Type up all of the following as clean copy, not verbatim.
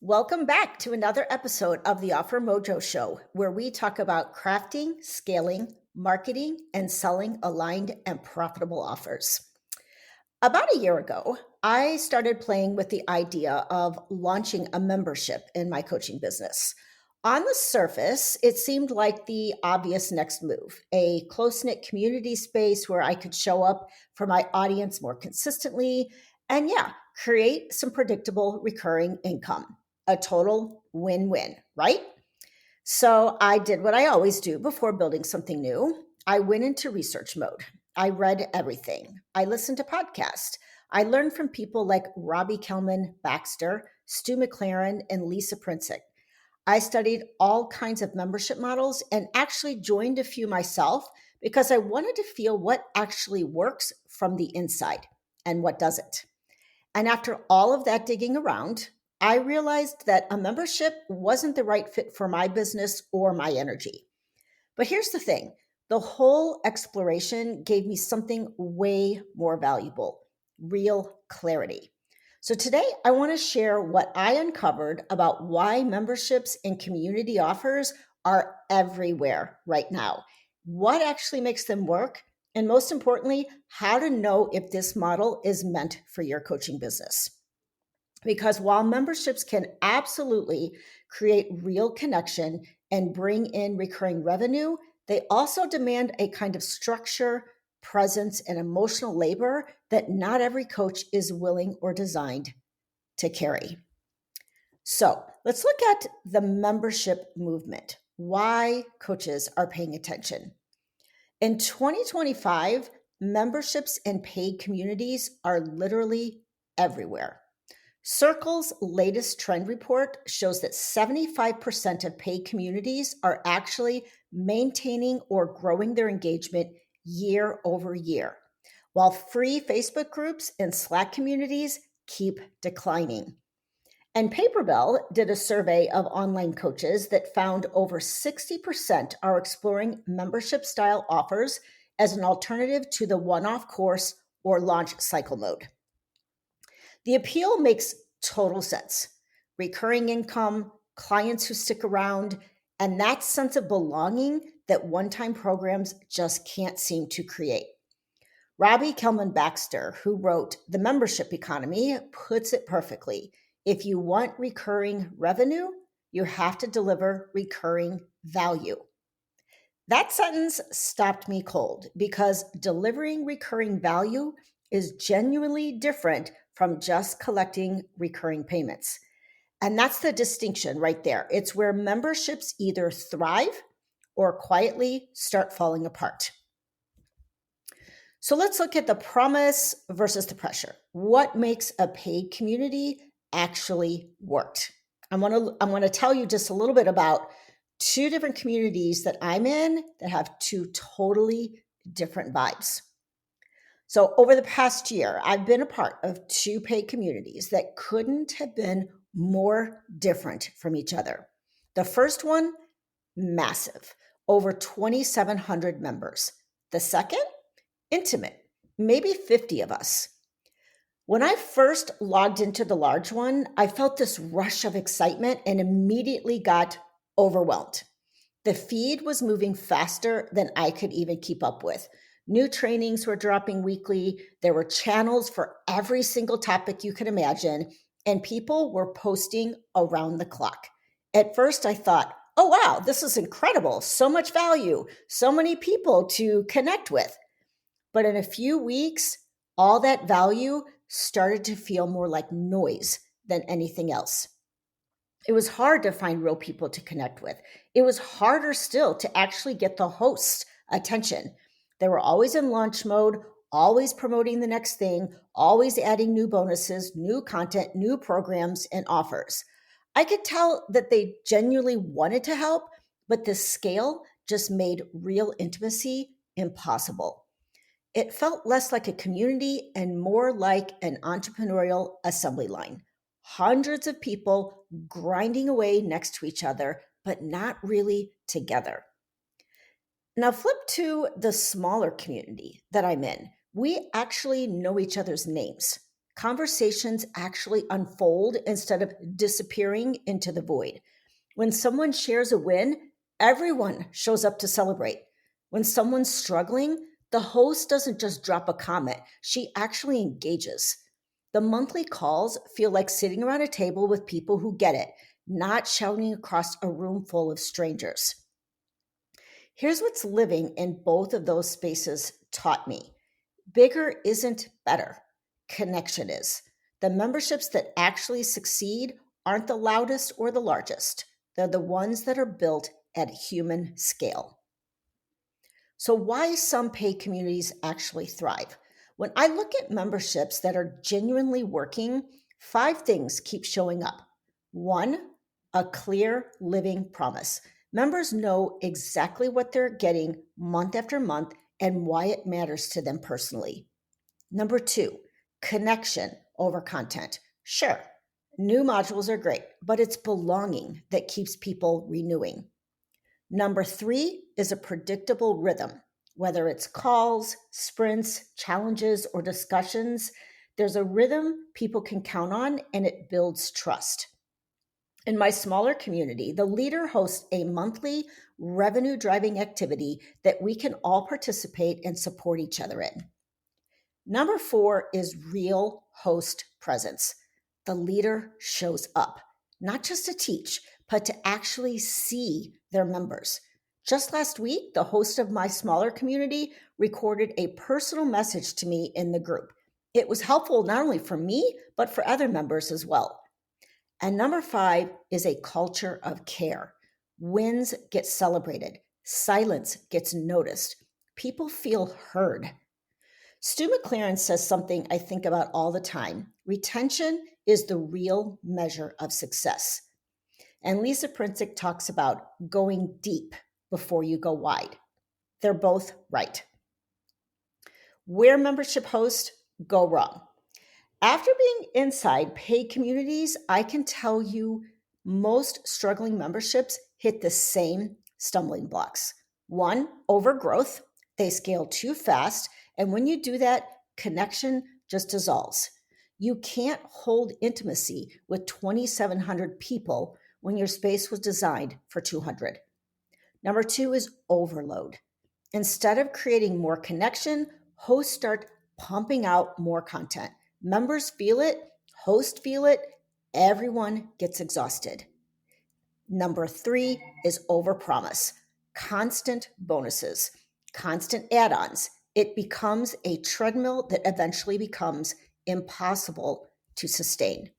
Welcome back to another episode of the Offer Mojo Show, where we talk about crafting, scaling, marketing, and selling aligned and profitable offers. About a year ago, I started playing with the idea of launching a membership in my coaching business. On the surface, it seemed like the obvious next move, a close knit community space where I could show up for my audience more consistently and, yeah, create some predictable recurring income. A total win win, right? So I did what I always do before building something new. I went into research mode. I read everything. I listened to podcasts. I learned from people like Robbie Kelman Baxter, Stu McLaren, and Lisa Princik. I studied all kinds of membership models and actually joined a few myself because I wanted to feel what actually works from the inside and what doesn't. And after all of that digging around, I realized that a membership wasn't the right fit for my business or my energy. But here's the thing, the whole exploration gave me something way more valuable: real clarity. So today, I want to share what I uncovered about why memberships and community offers are everywhere right now, what actually makes them work, and most importantly, how to know if this model is meant for your coaching business. Because while memberships can absolutely create real connection and bring in recurring revenue, they also demand a kind of structure, presence, and emotional labor that not every coach is willing or designed to carry. So let's look at the membership movement, why coaches are paying attention. In 2025, memberships and paid communities are literally everywhere. Circle's latest trend report shows that 75% of paid communities are actually maintaining or growing their engagement year over year, while free Facebook groups and Slack communities keep declining. And Paperbell did a survey of online coaches that found over 60% are exploring membership style offers as an alternative to the one off course or launch cycle mode. The appeal makes total sense: recurring income, clients who stick around, and that sense of belonging that one time programs just can't seem to create. Robbie Kelman Baxter, who wrote The Membership Economy, puts it perfectly. If you want recurring revenue, you have to deliver recurring value. That sentence stopped me cold because delivering recurring value is genuinely different from just collecting recurring payments. And that's the distinction right there. It's where memberships either thrive or quietly start falling apart. So let's look at the promise versus the pressure. What makes a paid community actually work? I'm going to tell you just a little bit about two different communities that I'm in that have two totally different vibes. So over the past year, I've been a part of two paid communities that couldn't have been more different from each other. The first one, massive, over 2,700 members. The second, intimate, maybe 50 of us. When I first logged into the large one, I felt this rush of excitement and immediately got overwhelmed. The feed was moving faster than I could even keep up with. New trainings were dropping weekly. There were channels for every single topic you could imagine, and people were posting around the clock. At first, I thought, oh, wow, this is incredible. So much value, so many people to connect with. But in a few weeks, all that value started to feel more like noise than anything else. It was hard to find real people to connect with. It was harder still to actually get the host's attention. They were always in launch mode, always promoting the next thing, always adding new bonuses, new content, new programs, and offers. I could tell that they genuinely wanted to help, but the scale just made real intimacy impossible. It felt less like a community and more like an entrepreneurial assembly line. Hundreds of people grinding away next to each other, but not really together. Now, flip to the smaller community that I'm in. We actually know each other's names. conversations actually unfold instead of disappearing into the void. When someone shares a win, everyone shows up to celebrate. When someone's struggling, the host doesn't just drop a comment, she actually engages. The monthly calls feel like sitting around a table with people who get it, not shouting across a room full of strangers. Here's what's living in both of those spaces taught me: bigger isn't better, connection is. The memberships that actually succeed aren't the loudest or the largest, they're the ones that are built at human scale. So, why some paid communities actually thrive? When I look at memberships that are genuinely working, five things keep showing up. One, a clear living promise. Members know exactly what they're getting month after month and why it matters to them personally. Number two, connection over content. Sure, new modules are great, but it's belonging that keeps people renewing. Number three is a predictable rhythm. Whether it's calls, sprints, challenges, or discussions, there's a rhythm people can count on and it builds trust. In my smaller community, the leader hosts a monthly revenue driving activity that we can all participate and support each other in. Number four is real host presence. The leader shows up, not just to teach, but to actually see their members. Just last week, the host of my smaller community recorded a personal message to me in the group. It was helpful not only for me, but for other members as well. And number five is a culture of care. Wins get celebrated, silence gets noticed, people feel heard. Stu McLaren says something I think about all the time: retention is the real measure of success. And Lisa Princik talks about going deep before you go wide. They're both right. Where membership hosts go wrong. After being inside paid communities, I can tell you most struggling memberships hit the same stumbling blocks. One, overgrowth. They scale too fast. And when you do that, connection just dissolves. You can't hold intimacy with 2,700 people when your space was designed for 200. Number two is overload. Instead of creating more connection, hosts start pumping out more content. Members feel it, hosts feel it, everyone gets exhausted. Number three is overpromise. Constant bonuses, constant add-ons. It becomes a treadmill that eventually becomes impossible to sustain.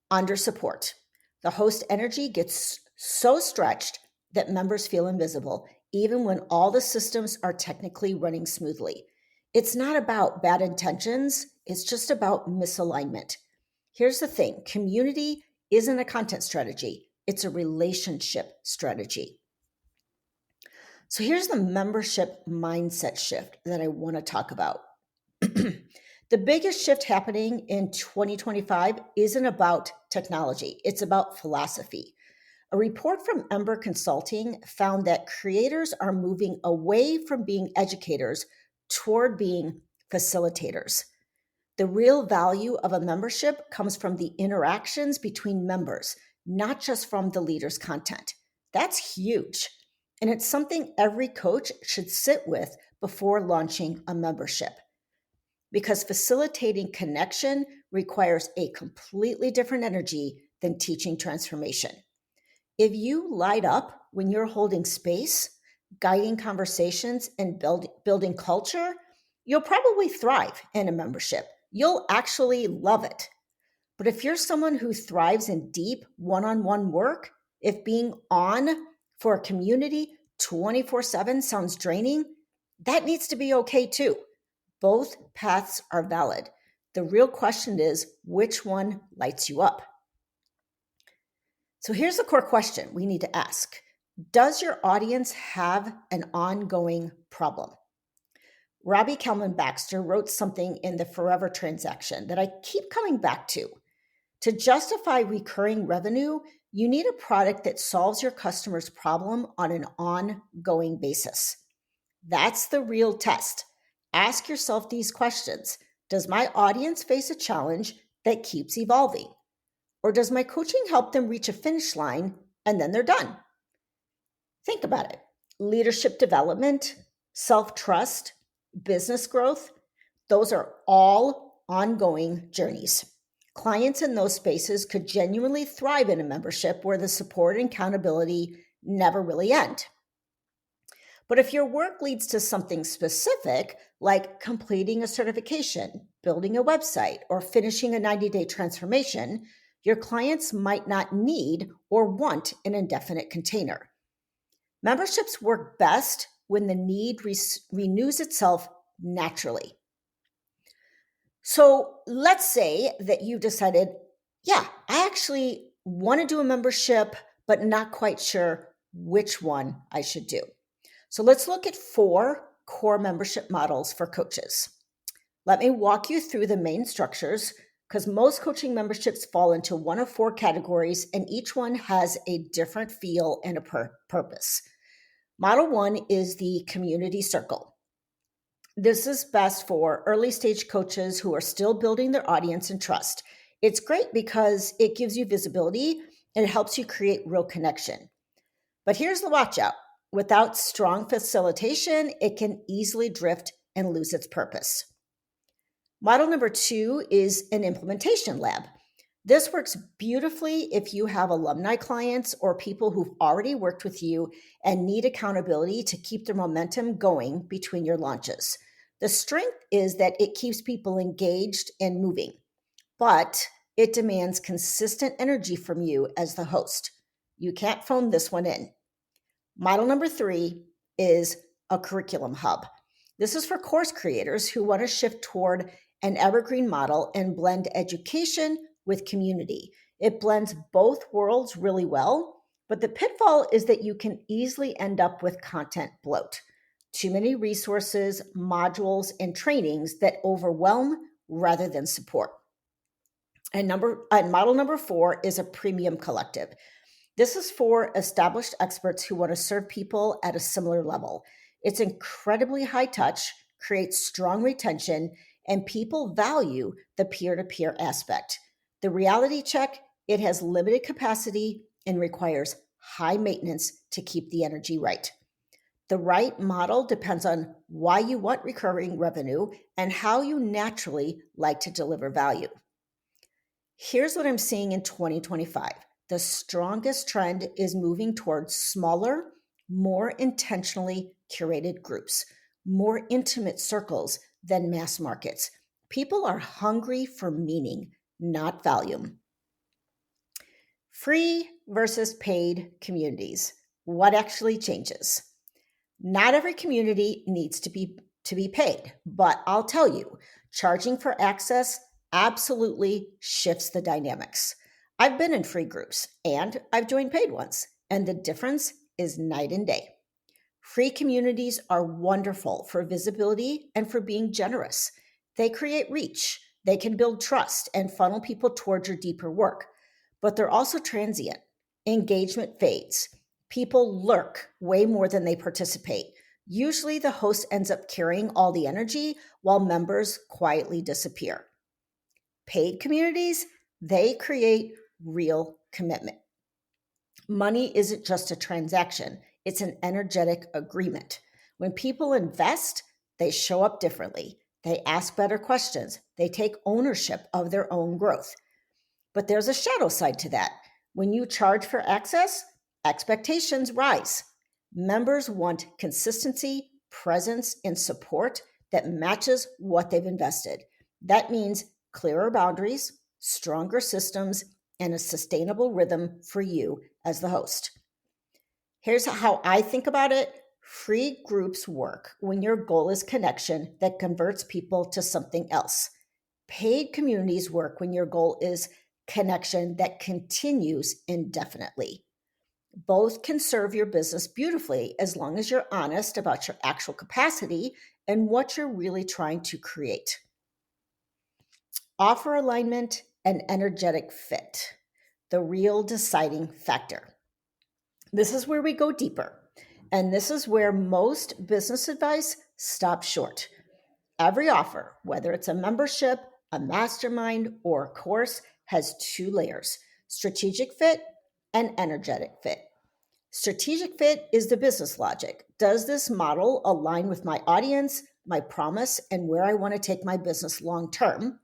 Under support. The host energy gets so stretched that members feel invisible, even when all the systems are technically running smoothly. It's not about bad intentions, it's just about misalignment. Here's the thing: community isn't a content strategy, it's a relationship strategy. So here's the membership mindset shift that I want to talk about. The biggest shift happening in 2025 isn't about technology, it's about philosophy. A report from Ember Consulting found that creators are moving away from being educators toward being facilitators. The real value of a membership comes from the interactions between members, not just from the leader's content. That's huge. And it's something every coach should sit with before launching a membership, because facilitating connection requires a completely different energy than teaching transformation. If you light up when you're holding space, guiding conversations, and building culture, you'll probably thrive in a membership. You'll actually love it. But if you're someone who thrives in deep one-on-one work, if being on for a community 24/7 sounds draining, that needs to be okay too. Both paths are valid. The real question is, which one lights you up? So here's the core question we need to ask: does your audience have an ongoing problem? Robbie Kalman Baxter wrote something in the Forever Transaction that I keep coming back to. To justify recurring revenue, you need a product that solves your customer's problem on an ongoing basis. That's the real test. Ask yourself these questions. Does my audience face a challenge that keeps evolving? Or does my coaching help them reach a finish line and then they're done? Think about it. Leadership development, self trust, business growth, those are all ongoing journeys. Clients in those spaces could genuinely thrive in a membership where the support and accountability never really end. But if your work leads to something specific, like completing a certification, building a website, or finishing a 90-day transformation, your clients might not need or want an indefinite container. Memberships work best when the need renews itself naturally. So let's say that you decided, yeah, I actually want to do a membership, but not quite sure which one I should do. So let's look at 4 core membership models for coaches. Let me walk you through the main structures because most coaching memberships fall into one of 4 categories and each one has a different feel and a purpose. Model 1 is the community circle. This is best for early stage coaches who are still building their audience and trust. It's great because it gives you visibility and it helps you create real connection. But here's the watch out. Without strong facilitation, it can easily drift and lose its purpose. Model number 2 is an implementation lab. This works beautifully if you have alumni clients or people who've already worked with you and need accountability to keep their momentum going between your launches. The strength is that it keeps people engaged and moving, but it demands consistent energy from you as the host. You can't phone this one in. Model number 3 is a curriculum hub. This is for course creators who want to shift toward an evergreen model and blend education with community. It blends both worlds really well, but the pitfall is that you can easily end up with content bloat. Too many resources, modules, and trainings that overwhelm rather than support. And model number 4 is a premium collective. This is for established experts who want to serve people at a similar level. It's incredibly high touch, creates strong retention, and people value the peer-to-peer aspect. The reality check, it has limited capacity and requires high maintenance to keep the energy right. The right model depends on why you want recurring revenue and how you naturally like to deliver value. Here's what I'm seeing in 2025. The strongest trend is moving towards smaller, more intentionally curated groups, more intimate circles than mass markets. People are hungry for meaning, not volume. Free versus paid communities. What actually changes? Not every community needs to be paid, but I'll tell you, charging for access absolutely shifts the dynamics. I've been in free groups and I've joined paid ones, and the difference is night and day. Free communities are wonderful for visibility and for being generous. They create reach, they can build trust and funnel people towards your deeper work, but they're also transient. Engagement fades. People lurk way more than they participate. Usually, the host ends up carrying all the energy while members quietly disappear. Paid communities, they create real commitment. Money isn't just a transaction, it's an energetic agreement. When people invest, they show up differently. They ask better questions. They take ownership of their own growth. But there's a shadow side to that. When you charge for access, expectations rise. Members want consistency, presence, and support that matches what they've invested. That means clearer boundaries, stronger systems, and a sustainable rhythm for you as the host. Here's how I think about it. Free groups work when your goal is connection that converts people to something else. Paid communities work when your goal is connection that continues indefinitely. Both can serve your business beautifully as long as you're honest about your actual capacity and what you're really trying to create. Offer alignment and energetic fit, the real deciding factor. This is where we go deeper, and this is where most business advice stops short. Every offer, whether it's a membership, a mastermind, or a course, has two layers: strategic fit and energetic fit. Strategic fit is the business logic. Does this model align with my audience, my promise, and where I want to take my business long term?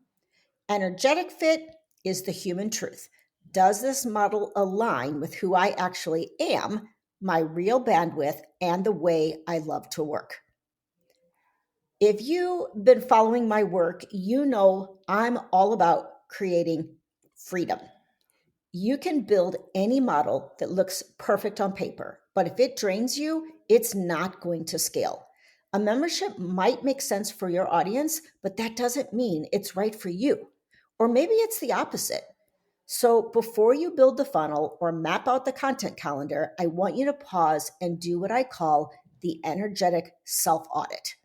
Energetic fit is the human truth. Does this model align with who I actually am, my real bandwidth, and the way I love to work? If you've been following my work, you know I'm all about creating freedom. You can build any model that looks perfect on paper, but if it drains you, it's not going to scale. A membership might make sense for your audience, but that doesn't mean it's right for you. Or maybe it's the opposite. So before you build the funnel or map out the content calendar, I want you to pause and do what I call the energetic self audit.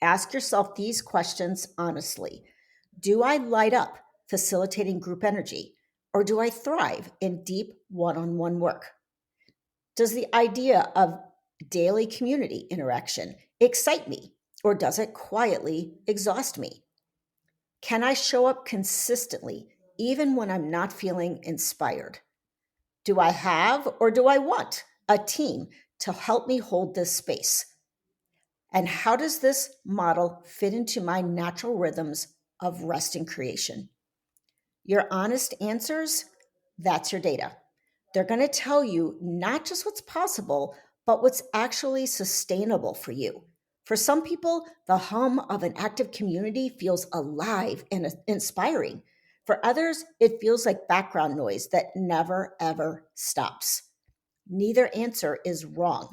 Ask yourself these questions honestly. Do I light up facilitating group energy, or do I thrive in deep one on one work? Does the idea of daily community interaction excite me, or does it quietly exhaust me? Can I show up consistently even when I'm not feeling inspired? Do I have, or do I want, a team to help me hold this space? And how does this model fit into my natural rhythms of rest and creation? Your honest answers, that's your data. They're going to tell you not just what's possible, but what's actually sustainable for you. For some people, the hum of an active community feels alive and inspiring. For others, it feels like background noise that never, ever stops. Neither answer is wrong,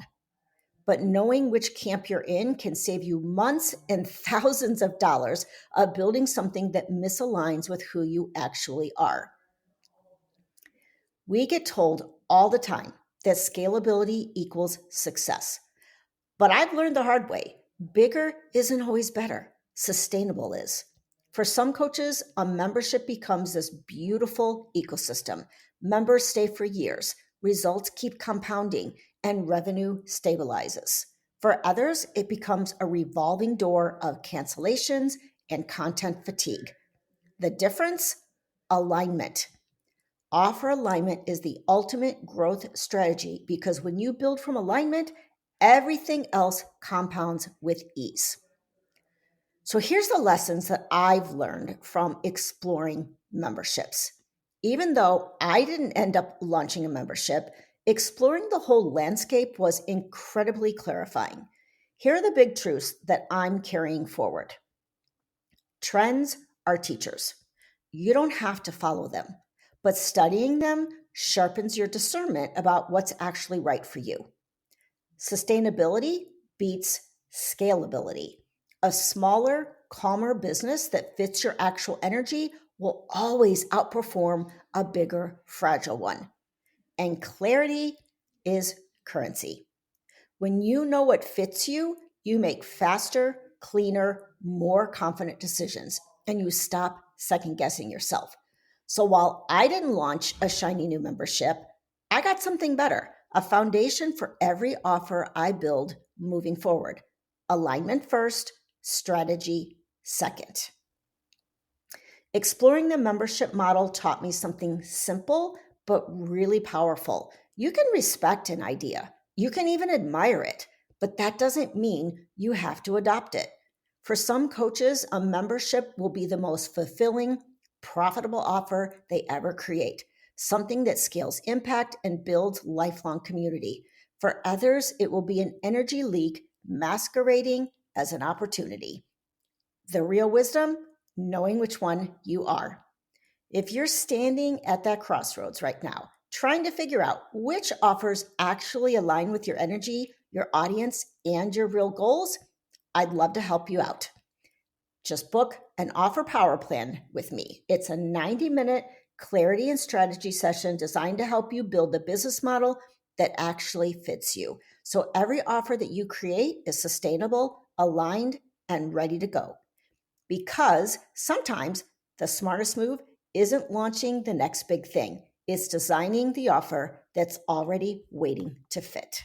but knowing which camp you're in can save you months and thousands of dollars of building something that misaligns with who you actually are. We get told all the time that scalability equals success. But I've learned the hard way. Bigger isn't always better. Sustainable is. For some coaches, a membership becomes this beautiful ecosystem. Members stay for years, results keep compounding, and revenue stabilizes. For others, it becomes a revolving door of cancellations and content fatigue. The difference? Alignment. Offer alignment is the ultimate growth strategy because when you build from alignment, everything else compounds with ease. So here's the lessons that I've learned from exploring memberships. Even though I didn't end up launching a membership, exploring the whole landscape was incredibly clarifying. Here are the big truths that I'm carrying forward. Trends are teachers. You don't have to follow them, but studying them sharpens your discernment about what's actually right for you. Sustainability beats scalability. A smaller, calmer business that fits your actual energy will always outperform a bigger, fragile one. And clarity is currency. When you know what fits you, you make faster, cleaner, more confident decisions, and you stop second guessing yourself. So while I didn't launch a shiny new membership, I got something better, a foundation for every offer I build moving forward. Alignment first, strategy second. Exploring the membership model taught me something simple but really powerful. You can respect an idea, you can even admire it, but that doesn't mean you have to adopt it. For some coaches, a membership will be the most fulfilling, profitable offer they ever create, something that scales impact and builds lifelong community. For others, it will be an energy leak masquerading as an opportunity. The real wisdom? Knowing which one you are. If you're standing at that crossroads right now, trying to figure out which offers actually align with your energy, your audience, and your real goals, I'd love to help you out. Just book an offer power plan with me. It's a 90-minute clarity and strategy session designed to help you build the business model that actually fits you. So every offer that you create is sustainable, aligned, and ready to go. Because sometimes the smartest move isn't launching the next big thing, it's designing the offer that's already waiting to fit.